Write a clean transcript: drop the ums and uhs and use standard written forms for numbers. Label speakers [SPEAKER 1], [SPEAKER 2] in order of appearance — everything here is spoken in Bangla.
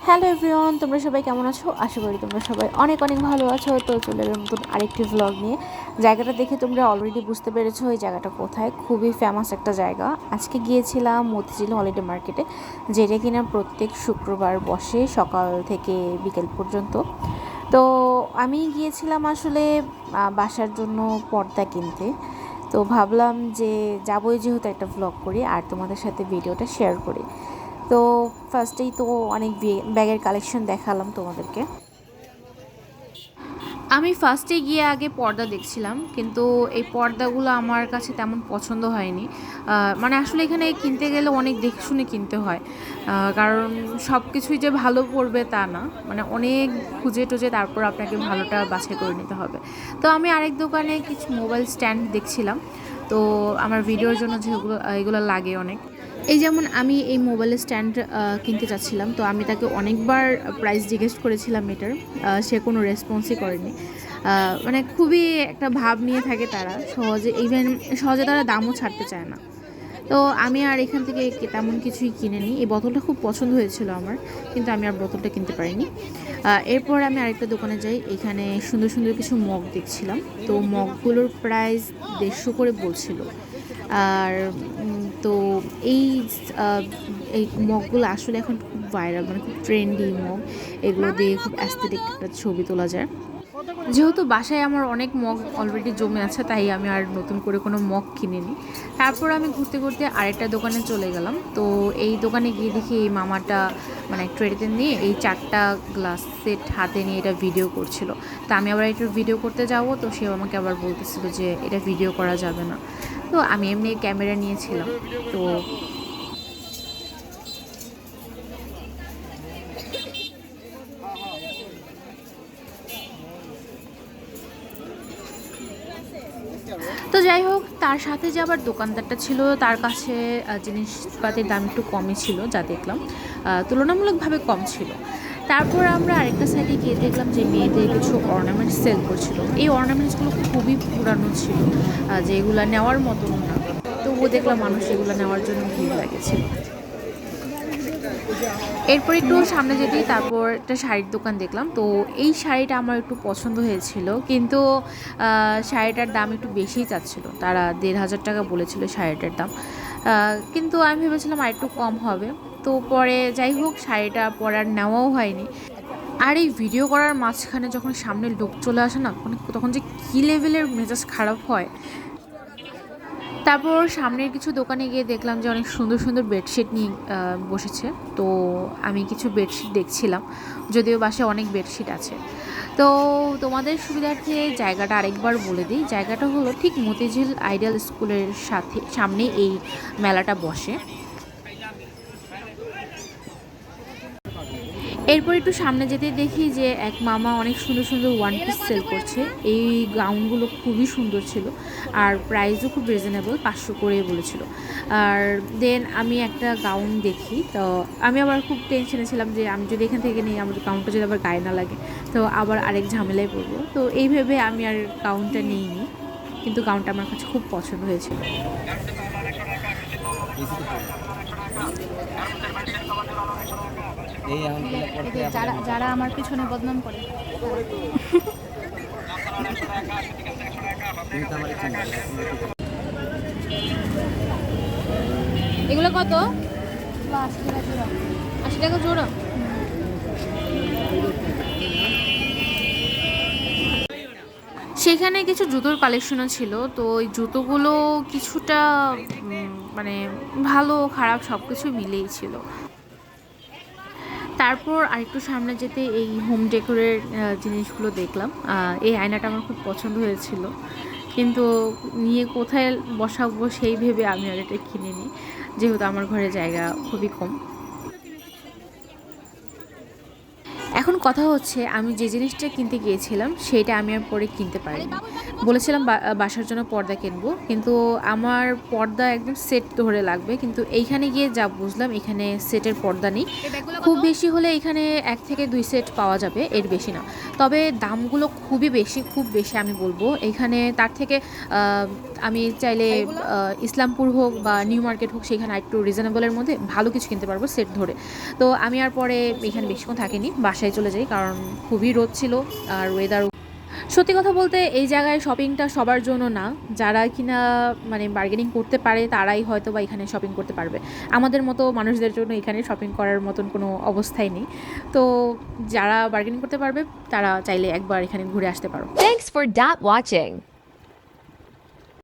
[SPEAKER 1] হ্যালো এভরিওয়ান, তোমরা সবাই কেমন আছো? আশা করি তোমরা সবাই অনেক অনেক ভালো আছো। তো চলে এলাম নতুন আরেকটি ভ্লগ নিয়ে। জায়গাটা দেখে তোমরা অলরেডি বুঝতে পেরেছো এই জায়গাটা কোথায়। খুবই ফেমাস একটা জায়গা। আজকে গিয়েছিলাম মতিঝিল হলিডে মার্কেটে, যেটা কিনা প্রত্যেক শুক্রবার বসে সকাল থেকে বিকেল পর্যন্ত। তো আমি গিয়েছিলাম আসলে বাসার জন্য পর্দা কিনতে। তো ভাবলাম যে যাবোই, যেহেতু একটা ভ্লগ করি আর তোমাদের সাথে ভিডিওটা শেয়ার করি। তো ফার্স্টেই তো অনেক ব্যাগের কালেকশন দেখালাম তোমাদেরকে। আমি ফার্স্টে গিয়ে আগে পর্দা দেখছিলাম, কিন্তু এই পর্দাগুলো আমার কাছে তেমন পছন্দ হয়নি। মানে আসলে এখানে কিনতে গেলে অনেক দেখে শুনে কিনতে হয়, কারণ সব কিছুই যে ভালো পড়বে তা না। মানে অনেক খুঁজে টুজে তারপর আপনাকে ভালোটা বাছাই করে নিতে হবে। তো আমি আরেক দোকানে কিছু মোবাইল স্ট্যান্ড দেখছিলাম, তো আমার ভিডিওর জন্য যেগুলো এগুলো লাগে অনেক। এই যেমন আমি এই মোবাইলের স্ট্যান্ড কিনতে চাচ্ছিলাম, তো আমি তাকে অনেকবার প্রাইস জিজ্ঞেস করেছিলাম এটার। সে কোনো রেসপন্সই করেনি। মানে খুবই একটা ভাব নিয়ে থাকে তারা, সহজে তারা দামও ছাড়তে চায় না। তো আমি আর এখান থেকে তেমন কিছুই কিনে নিই। এই বোতলটা খুব পছন্দ হয়েছিল আমার, কিন্তু আমি আর বোতলটা কিনতে পারিনি। এরপর আমি আরেকটা দোকানে যাই। এখানে সুন্দর সুন্দর কিছু মগ দেখছিলাম, তো মগগুলোর প্রাইস 150 করে বলছিল। আর তো এই এই মগগুলো আসলে এখন খুব ভাইরাল, মানে খুব ট্রেন্ডি মগ। এগুলো দিয়ে খুব অ্যাস্থেটিক একটা ছবি তোলা যায়। যেহেতু বাসায় আমার অনেক মগ অলরেডি জমে আছে, তাই আমি আর নতুন করে কোনো মগ কিনিনি। তারপর আমি ঘুরতে ঘুরতে আরেকটা দোকানে চলে গেলাম। তো এই দোকানে গিয়ে দেখি এই মামাটা মানে ট্রেতে নিয়ে এই 4টা গ্লাস সেট হাতে নিয়ে এটা ভিডিও করছিল। তো আমি আবার এটা ভিডিও করতে যাব, তো সে আমাকে আবার বলতেছিল যে এটা ভিডিও করা যাবে না। তো আমি এমনি ক্যামেরা নিয়েছিলাম। তো যাই হোক, তার সাথে যে আবার দোকানদারটা ছিল, তার কাছে জিনিসপাতির দাম একটু কমই ছিল, যা দেখলাম তুলনামূলকভাবে কম ছিল। তারপর আমরা আরেকটা সাইডে গিয়ে দেখলাম যে মেয়েদের কিছু অর্নামেন্টস সেল করছিল। এই অর্নামেন্টসগুলো খুবই পুরানো ছিল, যে এগুলো নেওয়ার মতন না। তবুও দেখলাম মানুষ এগুলো নেওয়ার জন্য ভিড় লাগেছিল। এরপর একটু সামনে যেতেই তারপর একটা শাড়ির দোকান দেখলাম। তো এই শাড়িটা আমার একটু পছন্দ হয়েছিল, কিন্তু শাড়িটার দাম একটু বেশিই চাচ্ছিল। তারা 1,500 টাকা বলেছিল শাড়িটার দাম, কিন্তু আমি ভেবেছিলাম আর একটু কম হবে। তো পরে যাই হোক, শাড়িটা পরার নেওয়াও হয়নি। আর এই ভিডিও করার মাঝখানে যখন সামনে লোক চলে আসে না, তখন যে কী লেভেলের মেজাজ খারাপ হয়। তারপর সামনের কিছু দোকানে গিয়ে দেখলাম যে অনেক সুন্দর সুন্দর বেডশিট নিয়ে বসেছে। তো আমি কিছু বেডশিট দেখছিলাম, যদিও বাসায় অনেক বেডশিট আছে। তো তোমাদের সুবিধার্থে জায়গাটা আরেকবার বলে দিই। জায়গাটা হলো ঠিক মতিঝিল আইডিয়াল স্কুলের সামনে এই মেলাটা বসে। এরপর একটু সামনে যেতে দেখি যে এক মামা অনেক সুন্দর সুন্দর ওয়ান পিস সেল করছে। এই গাউনগুলো খুবই সুন্দর ছিল, আর প্রাইসও খুব রিজনেবল, 500 করে বলেছিল। আর দেন আমি একটা গাউন দেখি, তো আমি আবার খুব টেনশনে ছিলাম যে আমি যদি এখান থেকে নিই, আমার গাউনটা যদি আবার গায়ে না লাগে, তো আবার আরেক ঝামেলায় পড়বো। তো এই ভেবে আমি আর গাউনটা নিইনি, কিন্তু গাউনটা আমার কাছে খুব পছন্দ হয়েছিল।
[SPEAKER 2] যারা যারা আমার পিছনে বদনাম করে
[SPEAKER 1] এগুলো কত?
[SPEAKER 2] 80 টাকা জোড়া।
[SPEAKER 1] 80 টাকা জোড়া। সেখানে কিছু জুতোর কালেকশনও ছিল। তো ওই জুতোগুলো কিছুটা মানে ভালো খারাপ সব কিছু মিলেই ছিল। তারপর আরেকটু সামনে যেতে এই হোম ডেকোরের জিনিসগুলো দেখলাম। এই আয়নাটা আমার খুব পছন্দ হয়েছিল, কিন্তু নিয়ে কোথায় বসাবো সেই ভেবে আমি আর এটা কিনে নিই, যেহেতু আমার ঘরে জায়গা খুবই কম। এখন কথা হচ্ছে আমি যে জিনিসটা কিনতে গিয়েছিলাম সেটা আমি আর পরে কিনতে পারিনি। বলেছিলাম বাসার জন্য পর্দা কিনবো, কিন্তু আমার পর্দা একদম সেট ধরে লাগবে, কিন্তু এইখানে গিয়ে যা বুঝলাম এখানে সেটের পর্দা নেই। খুব বেশি হলে এখানে 1 থেকে 2 সেট পাওয়া যাবে, এর বেশি না। তবে দামগুলো খুবই বেশি, খুব বেশি আমি বলবো। এখানে তার থেকে আমি চাইলে ইসলামপুর হোক বা নিউ মার্কেট হোক, সেখানে একটু রিজনেবলের মধ্যে ভালো কিছু কিনতে পারবো সেট ধরে। তো আমি আর পরে এখানে বেশিক্ষণ থাকিনি, বাসায় চলে যাই, কারণ খুবই রোদ ছিল আর ওয়েদার। সত্যি কথা বলতে এই জায়গায় শপিংটা সবার জন্য না, যারা কিনা মানে বার্গেনিং করতে পারে তারাই হয়তো বা এখানে শপিং করতে পারবে। আমাদের মতো মানুষদের জন্য এখানে শপিং করার মতন কোনো অবস্থাই নেই। তো যারা বার্গেনিং করতে পারবে তারা চাইলে একবার এখানে ঘুরে আসতে পারো।
[SPEAKER 3] Thanks for watching.